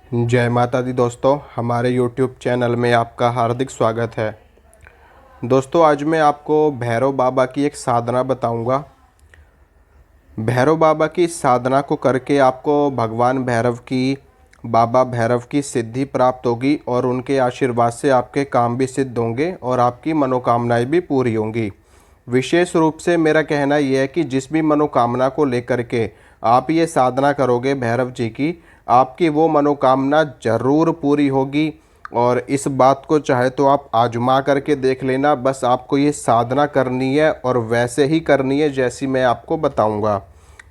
जय माता दी दोस्तों, हमारे YouTube चैनल में आपका हार्दिक स्वागत है। दोस्तों, आज मैं आपको भैरव बाबा की एक साधना बताऊंगा। भैरव बाबा की साधना को करके आपको भगवान भैरव की, बाबा भैरव की सिद्धि प्राप्त होगी और उनके आशीर्वाद से आपके काम भी सिद्ध होंगे और आपकी मनोकामनाएं भी पूरी होंगी। विशेष रूप से मेरा कहना यह है कि जिस भी मनोकामना को लेकर के आप ये साधना करोगे भैरव जी की, आपकी वो मनोकामना ज़रूर पूरी होगी। और इस बात को चाहे तो आप आजमा करके देख लेना। बस आपको ये साधना करनी है और वैसे ही करनी है जैसी मैं आपको बताऊंगा।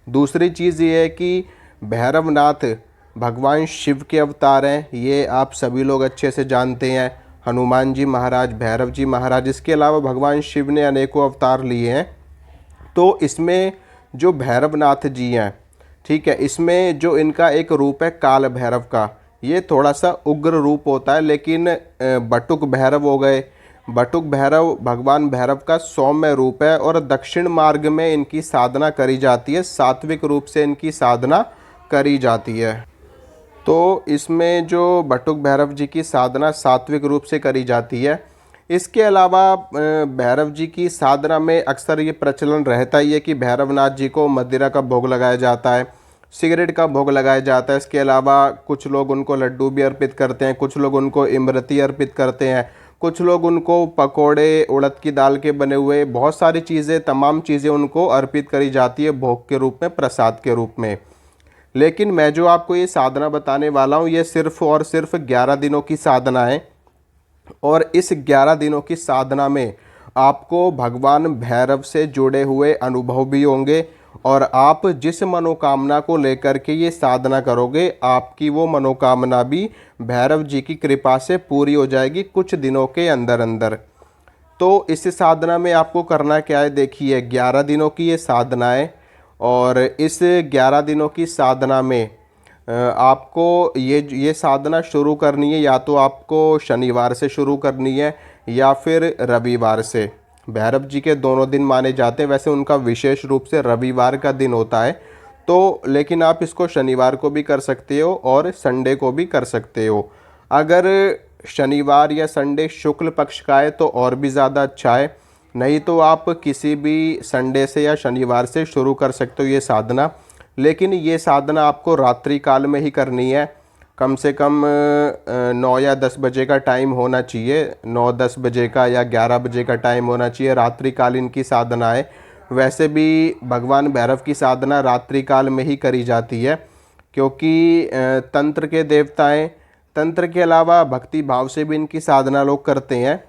दूसरी चीज़ ये है कि भैरवनाथ भगवान शिव के अवतार हैं, ये आप सभी लोग अच्छे से जानते हैं। हनुमान जी महाराज, भैरव जी महाराज, इसके अलावा भगवान शिव ने अनेकों अवतार लिए हैं। तो इसमें जो भैरवनाथ जी हैं, ठीक है, इसमें जो इनका एक रूप है काल भैरव का, ये थोड़ा सा उग्र रूप होता है। लेकिन बटुक भैरव हो गए, बटुक भैरव भगवान भैरव का सौम्य रूप है और दक्षिण मार्ग में इनकी साधना करी जाती है, सात्विक रूप से इनकी साधना करी जाती है। तो इसमें जो बटुक भैरव जी की साधना सात्विक रूप से करी जाती है। इसके अलावा भैरव जी की साधना में अक्सर ये प्रचलन रहता ही है कि भैरवनाथ जी को मदिरा का भोग लगाया जाता है, सिगरेट का भोग लगाया जाता है। इसके अलावा कुछ लोग उनको लड्डू भी अर्पित करते हैं, कुछ लोग उनको इमरती अर्पित करते हैं, कुछ लोग उनको पकोड़े, उड़द की दाल के बने हुए बहुत सारी चीज़ें, तमाम चीज़ें उनको अर्पित करी जाती है भोग के रूप में, प्रसाद के रूप में। लेकिन मैं जो आपको ये साधना बताने वाला हूँ, ये सिर्फ़ और सिर्फ 11 दिनों की साधना है। और इस 11 दिनों की साधना में आपको भगवान भैरव से जुड़े हुए अनुभव भी होंगे और आप जिस मनोकामना को लेकर के ये साधना करोगे, आपकी वो मनोकामना भी भैरव जी की कृपा से पूरी हो जाएगी कुछ दिनों के अंदर अंदर। तो इस साधना में आपको करना क्या है, देखिए 11 दिनों की ये साधना है और इस 11 दिनों की साधना में आपको ये साधना शुरू करनी है, या तो आपको शनिवार से शुरू करनी है या फिर रविवार से। भैरव जी के दोनों दिन माने जाते हैं, वैसे उनका विशेष रूप से रविवार का दिन होता है। तो लेकिन आप इसको शनिवार को भी कर सकते हो और संडे को भी कर सकते हो। अगर शनिवार या संडे शुक्ल पक्ष का है तो और भी ज़्यादा अच्छा है, नहीं तो आप किसी भी संडे से या शनिवार से शुरू कर सकते हो ये साधना। लेकिन ये साधना आपको रात्रि काल में ही करनी है। कम से कम 9 या 10 बजे का टाइम होना चाहिए, 9-10 बजे का या 11 बजे का टाइम होना चाहिए। रात्रि कालीन की साधना है। वैसे भी भगवान भैरव की साधना रात्रि काल में ही करी जाती है, क्योंकि तंत्र के देवता हैं। तंत्र के अलावा भक्ति भाव से भी इनकी साधना लोग करते हैं,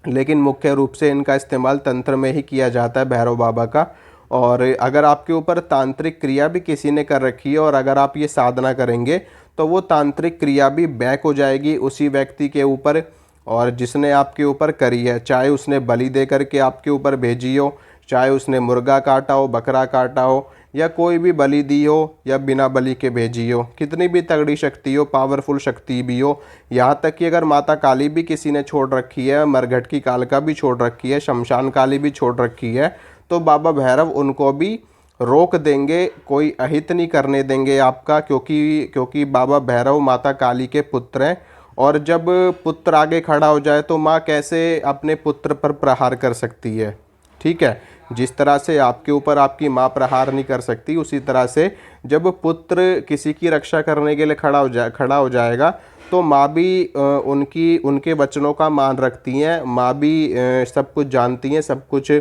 लेकिन मुख्य रूप से इनका इस्तेमाल तंत्र में ही किया जाता है भैरव बाबा का। और अगर आपके ऊपर तांत्रिक क्रिया भी किसी ने कर रखी है और अगर आप ये साधना करेंगे तो वो तांत्रिक क्रिया भी बैक हो जाएगी उसी व्यक्ति के ऊपर, और जिसने आपके ऊपर करी है, चाहे उसने बलि दे करके आपके ऊपर भेजी हो, चाहे उसने मुर्गा काटा हो, बकरा काटा हो, या कोई भी बलि दी हो या बिना बलि के भेजी हो, कितनी भी तगड़ी शक्ति हो, पावरफुल शक्ति भी हो, यहाँ तक कि अगर माता काली भी किसी ने छोड़ रखी है, मरघट की कालका भी छोड़ रखी है, शमशान काली भी छोड़ रखी है, तो बाबा भैरव उनको भी रोक देंगे, कोई अहित नहीं करने देंगे आपका। क्योंकि बाबा भैरव माता काली के पुत्र हैं। और जब पुत्र आगे खड़ा हो जाए तो माँ कैसे अपने पुत्र पर प्रहार कर सकती है, ठीक है। जिस तरह से आपके ऊपर आपकी माँ प्रहार नहीं कर सकती, उसी तरह से जब पुत्र किसी की रक्षा करने के लिए खड़ा हो जाएगा तो माँ भी उनके वचनों का मान रखती हैं। माँ भी सब कुछ जानती हैं, सब कुछ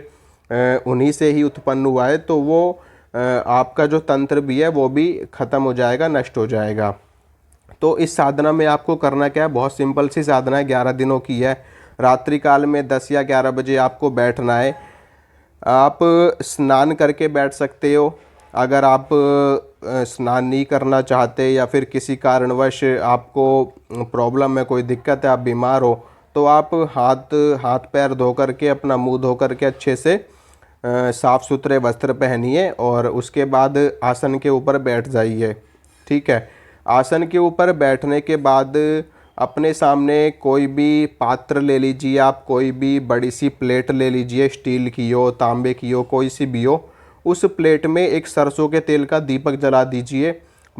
उन्हीं से ही उत्पन्न हुआ है। तो वो आपका जो तंत्र भी है वो भी ख़त्म हो जाएगा, नष्ट हो जाएगा। तो इस साधना में आपको करना क्या है, बहुत सिंपल सी साधना है, 11 दिनों की है। रात्रि काल में 10 या 11 बजे आपको बैठना है। आप स्नान करके बैठ सकते हो। अगर आप स्नान नहीं करना चाहते या फिर किसी कारणवश आपको प्रॉब्लम है, कोई दिक्कत है, आप बीमार हो, तो आप हाथ पैर धो करके, अपना मुंह धो करके अच्छे से साफ़ सुथरे वस्त्र पहनिए और उसके बाद आसन के ऊपर बैठ जाइए, ठीक है। आसन के ऊपर बैठने के बाद अपने सामने कोई भी पात्र ले लीजिए, आप कोई भी बड़ी सी प्लेट ले लीजिए, स्टील की हो, तांबे की हो, कोई सी भी हो। उस प्लेट में एक सरसों के तेल का दीपक जला दीजिए।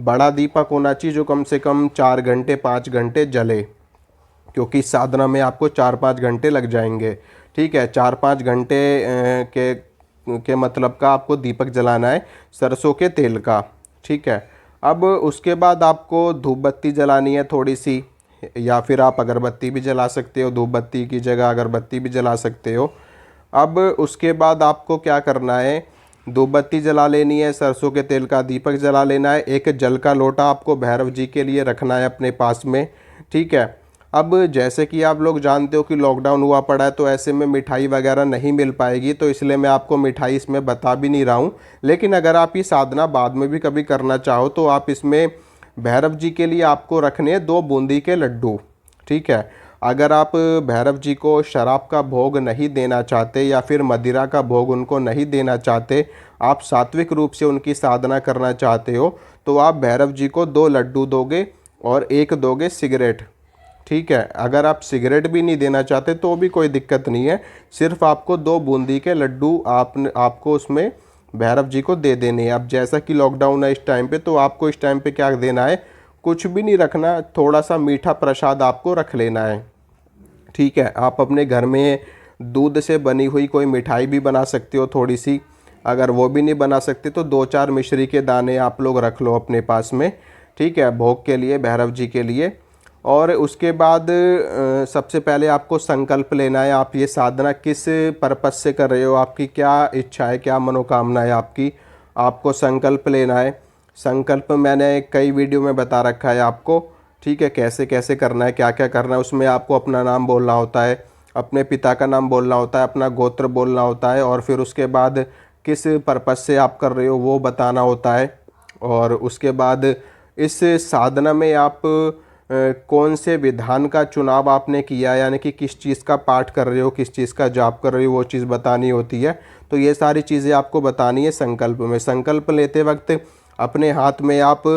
बड़ा दीपक होना चाहिए जो कम से कम 4 घंटे 5 घंटे जले, क्योंकि साधना में आपको 4-5 घंटे लग जाएंगे। ठीक है, 4-5 घंटे के मतलब का आपको दीपक जलाना है सरसों के तेल का। ठीक है, अब उसके बाद आपको धूप बत्ती जलानी है थोड़ी सी, या फिर आप अगरबत्ती भी जला सकते हो, धूप बत्ती की जगह अगरबत्ती भी जला सकते हो। अब उसके बाद आपको क्या करना है, धूप बत्ती जला लेनी है, सरसों के तेल का दीपक जला लेना है, एक जल का लोटा आपको भैरव जी के लिए रखना है अपने पास में। ठीक है, अब जैसे कि आप लोग जानते हो कि लॉकडाउन हुआ पड़ा है, तो ऐसे में मिठाई वगैरह नहीं मिल पाएगी, तो इसलिए मैं आपको मिठाई इसमें बता भी नहीं रहा हूँ। लेकिन अगर आप ये साधना बाद में भी कभी करना चाहो तो आप इसमें भैरव जी के लिए आपको रखने हैं 2 बूंदी के लड्डू। ठीक है, अगर आप भैरव जी को शराब का भोग नहीं देना चाहते या फिर मदिरा का भोग उनको नहीं देना चाहते, आप सात्विक रूप से उनकी साधना करना चाहते हो, तो आप भैरव जी को 2 लड्डू दोगे और 1 दोगे सिगरेट। ठीक है, अगर आप सिगरेट भी नहीं देना चाहते तो भी कोई दिक्कत नहीं है, सिर्फ आपको 2 बूंदी के लड्डू आपको उसमें भैरव जी को दे देने हैं। अब जैसा कि लॉकडाउन है इस टाइम पे, तो आपको इस टाइम पे क्या देना है, कुछ भी नहीं रखना, थोड़ा सा मीठा प्रसाद आपको रख लेना है। ठीक है, आप अपने घर में दूध से बनी हुई कोई मिठाई भी बना सकते हो थोड़ी सी, अगर वो भी नहीं बना सकते तो 2-4 मिश्री के दाने आप लोग रख लो अपने पास में। ठीक है, भोग के लिए भैरव जी के लिए। और उसके बाद सबसे पहले आपको संकल्प लेना है, आप ये साधना किस पर्पस से कर रहे हो, आपकी क्या इच्छा है, क्या मनोकामना है आपकी, आपको संकल्प लेना है। संकल्प मैंने कई वीडियो में बता रखा है आपको। ठीक है, कैसे कैसे करना है, क्या क्या करना है, उसमें आपको अपना नाम बोलना होता है, अपने पिता का नाम बोलना होता है, अपना गोत्र बोलना होता है, और फिर उसके बाद किस पर्पस से आप कर रहे हो वो बताना होता है। और उसके बाद इस साधना में आप कौन से विधान का चुनाव आपने किया, यानी कि किस चीज़ का पाठ कर रहे हो, किस चीज़ का जाप कर रहे हो, वो चीज़ बतानी होती है। तो ये सारी चीज़ें आपको बतानी है संकल्प में। संकल्प लेते वक्त अपने हाथ में आप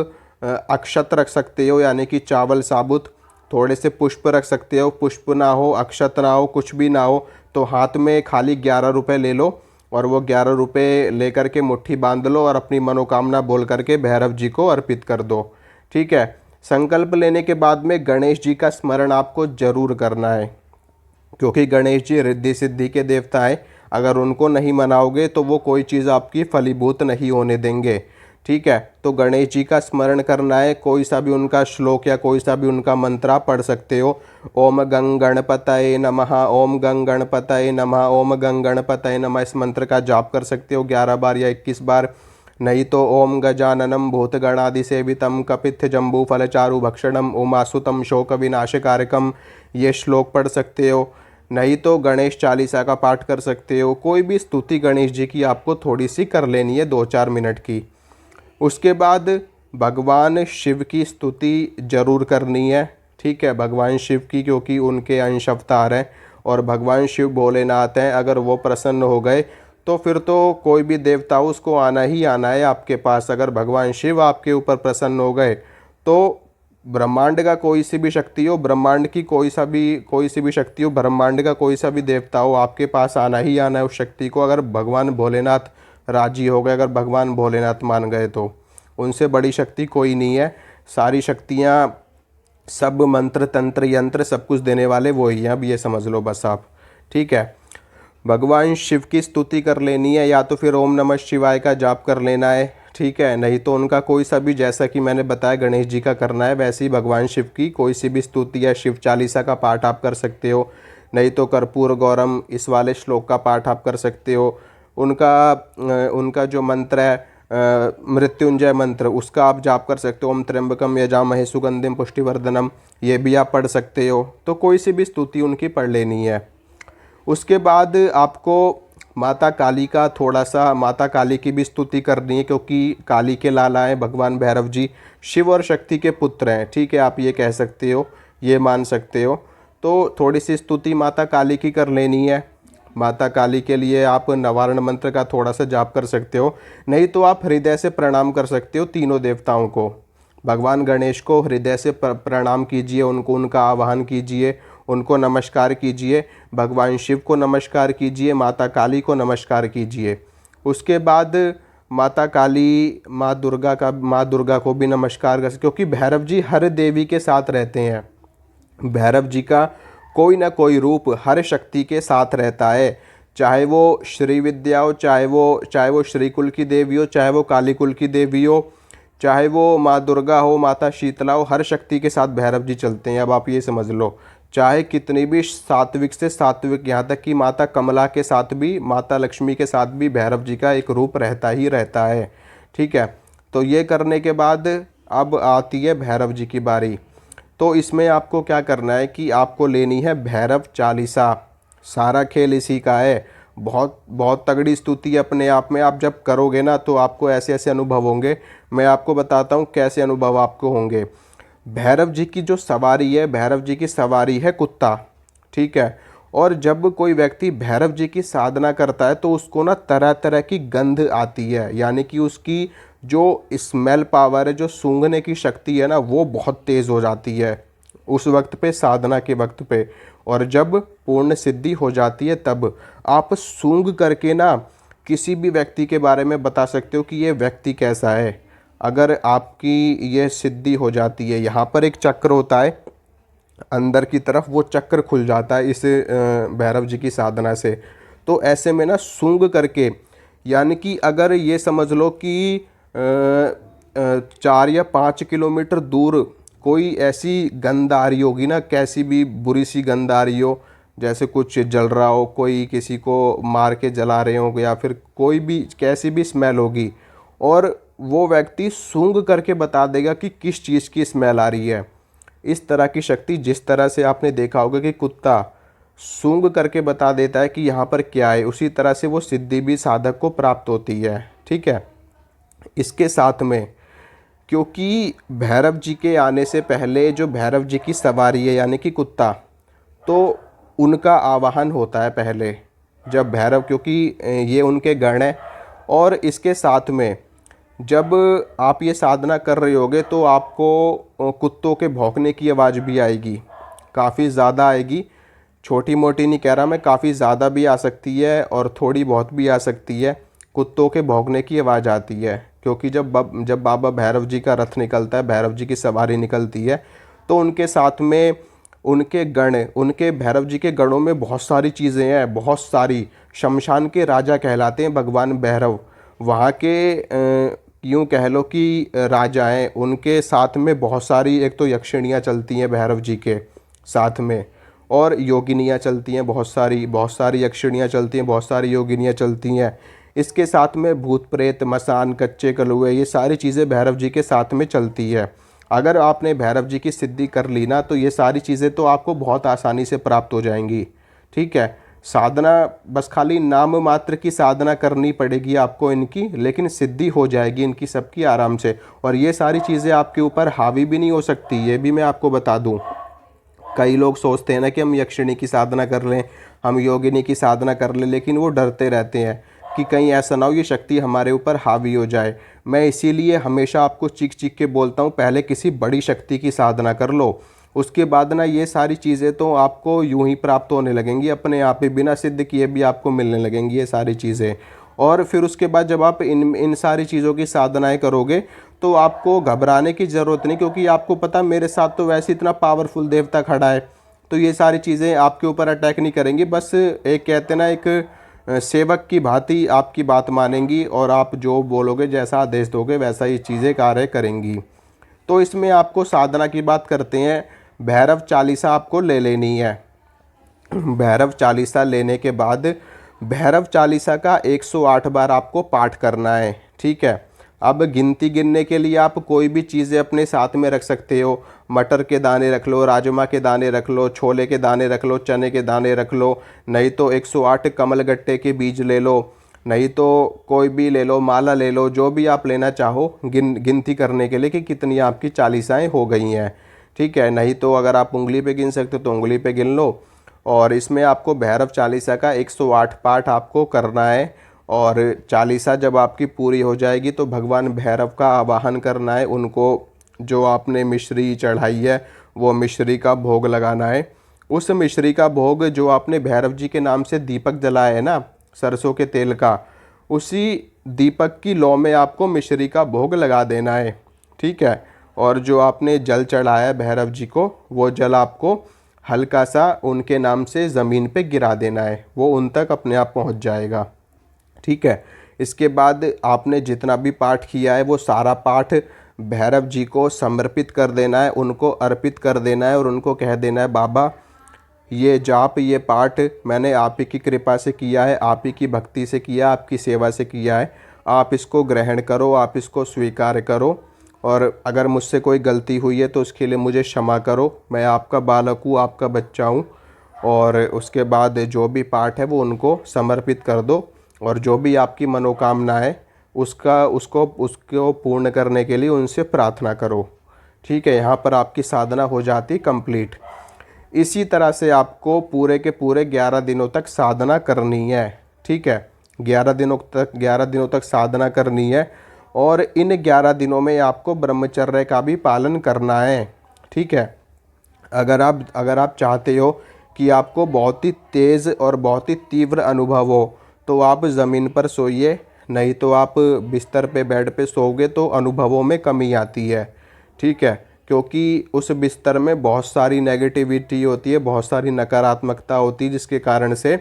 अक्षत रख सकते हो, यानी कि चावल साबुत, थोड़े से पुष्प रख सकते हो, पुष्प ना हो, अक्षत ना हो, कुछ भी ना हो, तो हाथ में खाली 11 रुपये ले लो और वो 11 रुपये लेकर के मुट्ठी बांध लो और अपनी मनोकामना बोल करके भैरव जी को अर्पित कर दो। ठीक है, संकल्प लेने के बाद में गणेश जी का स्मरण आपको जरूर करना है, क्योंकि गणेश जी रिद्धि सिद्धि के देवता है, अगर उनको नहीं मनाओगे तो वो कोई चीज़ आपकी फलीभूत नहीं होने देंगे। ठीक है, तो गणेश जी का स्मरण करना है, कोई सा भी उनका श्लोक या कोई सा भी उनका मंत्र आप पढ़ सकते हो। ओम गंग गणपतये नमः, ओम गंग गणपतये नमः, ओम गंग गणपतये नमः, इस मंत्र का जाप कर सकते हो 11 बार या 21 बार। नहीं तो ओम गजाननम भूतगणादिसेवितम कपित्थ जम्बू फलचारु भक्षणम उमासुतम शोक विनाशकारकम, ये श्लोक पढ़ सकते हो। नहीं तो गणेश चालीसा का पाठ कर सकते हो, कोई भी स्तुति गणेश जी की आपको थोड़ी सी कर लेनी है 2-4 मिनट की। उसके बाद भगवान शिव की स्तुति जरूर करनी है। ठीक है, भगवान शिव की, क्योंकि उनके अंश अवतार हैं और भगवान शिव भोलेनाथ हैं, अगर वो प्रसन्न हो गए तो फिर तो कोई भी देवता उसको आना ही आना है आपके पास। अगर भगवान शिव आपके ऊपर प्रसन्न हो गए तो ब्रह्मांड का कोई सी भी शक्ति हो, ब्रह्मांड की कोई सी भी शक्ति हो, ब्रह्मांड का कोई सा भी देवता हो, आपके पास आना ही आना है उस शक्ति को, अगर भगवान भोलेनाथ राजी हो गए, अगर भगवान भोलेनाथ मान गए तो उनसे बड़ी शक्ति कोई नहीं है। सारी शक्तियाँ, सब मंत्र तंत्र यंत्र सब कुछ देने वाले वो ही हैं, अब ये समझ लो बस आप। ठीक है, भगवान शिव की स्तुति कर लेनी है, या तो फिर ओम नमः शिवाय का जाप कर लेना है। ठीक है, नहीं तो उनका कोई सा भी, जैसा कि मैंने बताया गणेश जी का करना है, वैसे ही भगवान शिव की कोई सी भी स्तुति या शिव चालीसा का पाठ आप कर सकते हो। नहीं तो कर्पूर गौरम इस वाले श्लोक का पाठ आप कर सकते हो। उनका जो मंत्र है मृत्युंजय मंत्र, उसका आप जाप कर सकते हो, ओम त्र्यंबकम यजामहे सुगंधिम पुष्टिवर्धनम, ये भी आप पढ़ सकते हो। तो कोई सी भी स्तुति उनकी पढ़ लेनी है। उसके बाद आपको माता काली का थोड़ा सा, माता काली की भी स्तुति करनी है, क्योंकि काली के लाला हैं भगवान भैरव जी, शिव और शक्ति के पुत्र हैं। ठीक है, आप ये कह सकते हो, ये मान सकते हो। तो थोड़ी सी स्तुति माता काली की कर लेनी है। माता काली के लिए आप नवारण मंत्र का थोड़ा सा जाप कर सकते हो। नहीं तो आप हृदय से प्रणाम कर सकते हो तीनों देवताओं को। भगवान गणेश को हृदय से प्रणाम कीजिए, उनका आवाहन कीजिए, उनको नमस्कार कीजिए, भगवान शिव को नमस्कार कीजिए, माता काली को नमस्कार कीजिए। उसके बाद माता काली, माँ दुर्गा को भी नमस्कार कर सकते, क्योंकि भैरव जी हर देवी के साथ रहते हैं। भैरव जी का कोई ना कोई रूप हर शक्ति के साथ रहता है, चाहे वो श्री विद्या हो, चाहे वो श्री कुल की देवी हो, चाहे वो काली कुल की देवी हो, चाहे वो माँ दुर्गा हो, माता शीतला हो, हर शक्ति के साथ भैरव जी चलते हैं। अब आप ये समझ लो, चाहे कितनी भी सात्विक से सात्विक, यहाँ तक कि माता कमला के साथ भी, माता लक्ष्मी के साथ भी भैरव जी का एक रूप रहता ही रहता है। ठीक है, तो ये करने के बाद अब आती है भैरव जी की बारी। तो इसमें आपको क्या करना है कि आपको लेनी है भैरव चालीसा। सारा खेल इसी का है। बहुत बहुत तगड़ी स्तुति है अपने आप में। आप जब करोगे ना तो आपको ऐसे ऐसे अनुभव होंगे। मैं आपको बताता हूँ कैसे अनुभव आपको होंगे। भैरव जी की जो सवारी है, भैरव जी की सवारी है कुत्ता। ठीक है, और जब कोई व्यक्ति भैरव जी की साधना करता है तो उसको ना तरह तरह की गंध आती है, यानी कि उसकी जो स्मेल पावर है, जो सूंघने की शक्ति है ना, वो बहुत तेज़ हो जाती है उस वक्त पे, साधना के वक्त पे। और जब पूर्ण सिद्धि हो जाती है तब आप सूंघ करके ना किसी भी व्यक्ति के बारे में बता सकते हो कि ये व्यक्ति कैसा है। अगर आपकी ये सिद्धि हो जाती है, यहाँ पर एक चक्र होता है अंदर की तरफ, वो चक्र खुल जाता है इस भैरव जी की साधना से। तो ऐसे में ना सूंघ करके, यानी कि अगर ये समझ लो कि 4 या 5 किलोमीटर दूर कोई ऐसी गंध आ रही होगी ना, कैसी भी बुरी सी गंध आ रही हो, जैसे कुछ जल रहा हो, कोई किसी को मार के जला रहे हो, या फिर कोई भी कैसी भी स्मेल होगी, और वो व्यक्ति सूंघ करके बता देगा कि किस चीज़ की स्मेल आ रही है। इस तरह की शक्ति, जिस तरह से आपने देखा होगा कि कुत्ता सूंघ करके बता देता है कि यहाँ पर क्या है, उसी तरह से वो सिद्धि भी साधक को प्राप्त होती है। ठीक है, इसके साथ में क्योंकि भैरव जी के आने से पहले जो भैरव जी की सवारी है यानी कि कुत्ता, तो उनका आवाहन होता है पहले जब भैरव, क्योंकि ये उनके गण है। और इसके साथ में जब आप ये साधना कर रहे होगे तो आपको कुत्तों के भौंकने की आवाज़ भी आएगी, काफ़ी ज़्यादा आएगी। छोटी मोटी नहीं कह रहा मैं, काफ़ी ज़्यादा भी आ सकती है और थोड़ी बहुत भी आ सकती है। कुत्तों के भौंकने की आवाज़ आती है, क्योंकि जब बाबा भैरव जी का रथ निकलता है, भैरव जी की सवारी निकलती है, तो उनके साथ में उनके गण, उनके भैरव जी के गणों में बहुत सारी चीज़ें हैं, बहुत सारी। शमशान के राजा कहलाते हैं भगवान भैरव। वहाँ के यूँ कह लो कि राजा हैं। उनके साथ में बहुत सारी, एक तो यक्षिणियाँ चलती हैं भैरव जी के साथ में, और योगिनियाँ चलती हैं, बहुत सारी यक्षिणियाँ चलती हैं, बहुत सारी योगिनियाँ चलती हैं। इसके साथ में भूत प्रेत, मसान, कच्चे कलुए, ये सारी चीज़ें भैरव जी के साथ में चलती है। अगर आपने भैरव जी की सिद्धि कर ली ना तो ये सारी चीज़ें तो आपको बहुत आसानी से प्राप्त हो जाएंगी। ठीक है, साधना बस खाली नाम मात्र की साधना करनी पड़ेगी आपको इनकी, लेकिन सिद्धि हो जाएगी इनकी सबकी आराम से। और ये सारी चीज़ें आपके ऊपर हावी भी नहीं हो सकती, ये भी मैं आपको बता दूं। कई लोग सोचते हैं ना कि हम यक्षिणी की साधना कर लें, हम योगिनी की साधना कर लें, लेकिन वो डरते रहते हैं कि कहीं ऐसा ना हो ये शक्ति हमारे ऊपर हावी हो जाए। मैं इसीलिए हमेशा आपको चीख चीख के बोलता हूँ, पहले किसी बड़ी शक्ति की साधना कर लो, उसके बाद ना ये सारी चीज़ें तो आपको यूं ही प्राप्त होने लगेंगी अपने आप ही, बिना सिद्ध किए भी आपको मिलने लगेंगी ये सारी चीज़ें। और फिर उसके बाद जब आप इन सारी चीज़ों की साधनाएं करोगे तो आपको घबराने की ज़रूरत नहीं, क्योंकि आपको पता मेरे साथ तो वैसे इतना पावरफुल देवता खड़ा है, तो ये सारी चीज़ें आपके ऊपर अटैक नहीं करेंगी। बस एक कहते ना, एक सेवक की भांति आपकी बात मानेंगी, और आप जो बोलोगे, जैसा आदेश दोगे वैसा ही चीज़ें कार्य करेंगी। तो इसमें आपको साधना की बात करते हैं, भैरव चालीसा आपको ले लेनी है। भैरव चालीसा लेने के बाद भैरव चालीसा का 108 बार आपको पाठ करना है। ठीक है, अब गिनती गिनने के लिए आप कोई भी चीज़ें अपने साथ में रख सकते हो। मटर के दाने रख लो, राजमा के दाने रख लो, छोले के दाने रख लो, चने के दाने रख लो, नहीं तो 108 कमलगट्टे के बीज ले लो, नहीं तो कोई भी ले लो, माला ले लो, जो भी आप लेना चाहो गिनती करने के लिए कि कितनी आपकी चालीसाएँ हो गई हैं। ठीक है, नहीं तो अगर आप उंगली पे गिन सकते हो तो उंगली पे गिन लो। और इसमें आपको भैरव चालीसा का 108 पाठ आपको करना है। और चालीसा जब आपकी पूरी हो जाएगी तो भगवान भैरव का आवाहन करना है। उनको जो आपने मिश्री चढ़ाई है वो मिश्री का भोग लगाना है। उस मिश्री का भोग जो आपने भैरव जी के नाम से दीपक जलाया है ना, सरसों के तेल का, उसी दीपक की लौ में आपको मिश्री का भोग लगा देना है, ठीक है। और जो आपने जल चढ़ाया है भैरव जी को, वो जल आपको हल्का सा उनके नाम से ज़मीन पे गिरा देना है, वो उन तक अपने आप पहुंच जाएगा, ठीक है। इसके बाद आपने जितना भी पाठ किया है वो सारा पाठ भैरव जी को समर्पित कर देना है, उनको अर्पित कर देना है और उनको कह देना है बाबा ये जाप ये पाठ मैंने आप ही की कृपा से किया है, आप ही की भक्ति से किया, आपकी सेवा से किया है, आप इसको ग्रहण करो, आप इसको स्वीकार करो और अगर मुझसे कोई गलती हुई है तो उसके लिए मुझे क्षमा करो, मैं आपका बालक हूँ, आपका बच्चा हूँ। और उसके बाद जो भी पाठ है वो उनको समर्पित कर दो और जो भी आपकी मनोकामना है उसको पूर्ण करने के लिए उनसे प्रार्थना करो, ठीक है। यहाँ पर आपकी साधना हो जाती कंप्लीट। इसी तरह से आपको पूरे के पूरे 11 दिनों तक साधना करनी है, ठीक है। 11 दिनों तक साधना करनी है और इन 11 दिनों में आपको ब्रह्मचर्य का भी पालन करना है, ठीक है। अगर आप चाहते हो कि आपको बहुत ही तेज़ और बहुत ही तीव्र अनुभव हो तो आप ज़मीन पर सोइए, नहीं तो आप बिस्तर पे बेड पे सोओगे तो अनुभवों में कमी आती है, ठीक है। क्योंकि उस बिस्तर में बहुत सारी नेगेटिविटी होती है, बहुत सारी नकारात्मकता होती है जिसके कारण से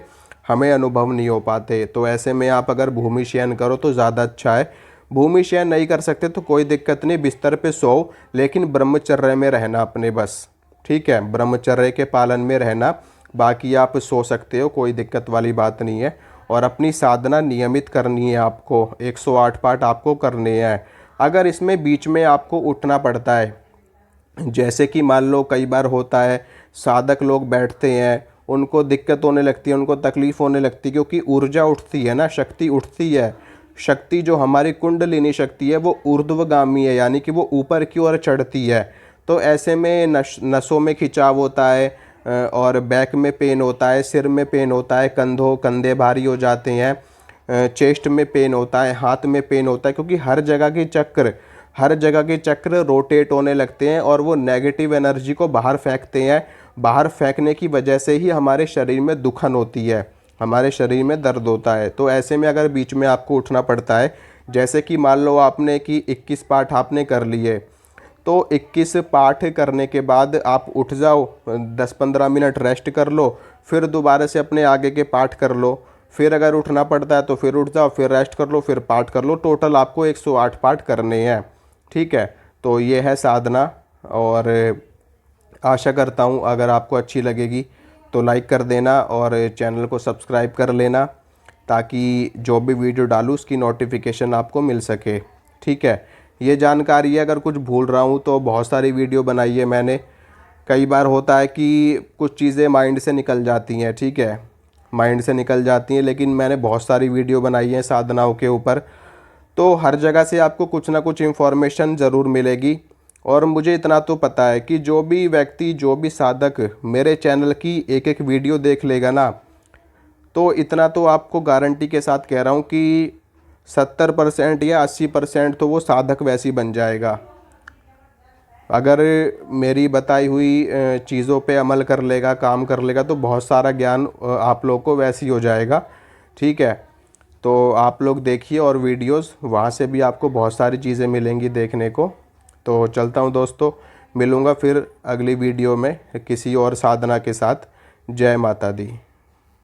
हमें अनुभव नहीं हो पाते। तो ऐसे में आप अगर भूमि शयन करो तो ज़्यादा अच्छा है। भूमि शयन नहीं कर सकते तो कोई दिक्कत नहीं, बिस्तर पे सो, लेकिन ब्रह्मचर्य में रहना अपने बस, ठीक है। ब्रह्मचर्य के पालन में रहना, बाकी आप सो सकते हो, कोई दिक्कत वाली बात नहीं है। और अपनी साधना नियमित करनी है आपको, 108 पाठ आपको करने हैं। अगर इसमें बीच में आपको उठना पड़ता है, जैसे कि मान लो कई बार होता है साधक लोग बैठते हैं, उनको दिक्कत होने लगती है, उनको तकलीफ़ होने लगती है, क्योंकि ऊर्जा उठती है ना, शक्ति उठती है। शक्ति जो हमारी कुंडलिनी शक्ति है वो ऊर्ध्वगामी है, यानी कि वो ऊपर की ओर चढ़ती है। तो ऐसे में नसों में खिंचाव होता है और बैक में पेन होता है, सिर में पेन होता है, कंधे भारी हो जाते हैं, चेस्ट में पेन होता है, हाथ में पेन होता है, क्योंकि हर जगह के चक्र रोटेट होने लगते हैं और वो नेगेटिव एनर्जी को बाहर फेंकते हैं। बाहर फेंकने की वजह से ही हमारे शरीर में दुखन होती है, हमारे शरीर में दर्द होता है। तो ऐसे में अगर बीच में आपको उठना पड़ता है, जैसे कि मान लो आपने कि 21 पाठ आपने कर लिए, तो 21 पाठ करने के बाद आप उठ जाओ, 10-15 मिनट रेस्ट कर लो, फिर दोबारा से अपने आगे के पाठ कर लो। फिर अगर उठना पड़ता है तो फिर उठ जाओ, फिर रेस्ट कर लो, फिर पाठ कर लो। टोटल आपको 108 पाठ करने हैं, ठीक है। तो ये है साधना और आशा करता हूँ अगर आपको अच्छी लगेगी तो लाइक कर देना और चैनल को सब्सक्राइब कर लेना, ताकि जो भी वीडियो डालूँ उसकी नोटिफिकेशन आपको मिल सके, ठीक है। ये जानकारी है, अगर कुछ भूल रहा हूँ तो बहुत सारी वीडियो बनाई है मैंने। कई बार होता है कि कुछ चीज़ें माइंड से निकल जाती हैं, ठीक है, माइंड से निकल जाती हैं, लेकिन मैंने बहुत सारी वीडियो बनाई हैं साधनाओं के ऊपर, तो हर जगह से आपको कुछ ना कुछ इन्फॉर्मेशन ज़रूर मिलेगी। और मुझे इतना तो पता है कि जो भी व्यक्ति, जो भी साधक मेरे चैनल की एक एक वीडियो देख लेगा ना, तो इतना तो आपको गारंटी के साथ कह रहा हूँ कि 70% या 80% तो वो साधक वैसे ही बन जाएगा। अगर मेरी बताई हुई चीज़ों पे अमल कर लेगा, काम कर लेगा, तो बहुत सारा ज्ञान आप लोग को वैसे ही हो जाएगा, ठीक है। तो आप लोग देखिए और वीडियोस, वहाँ से भी आपको बहुत सारी चीज़ें मिलेंगी देखने को। तो चलता हूँ दोस्तों, मिलूँगा फिर अगली वीडियो में किसी और साधना के साथ। जय माता दी।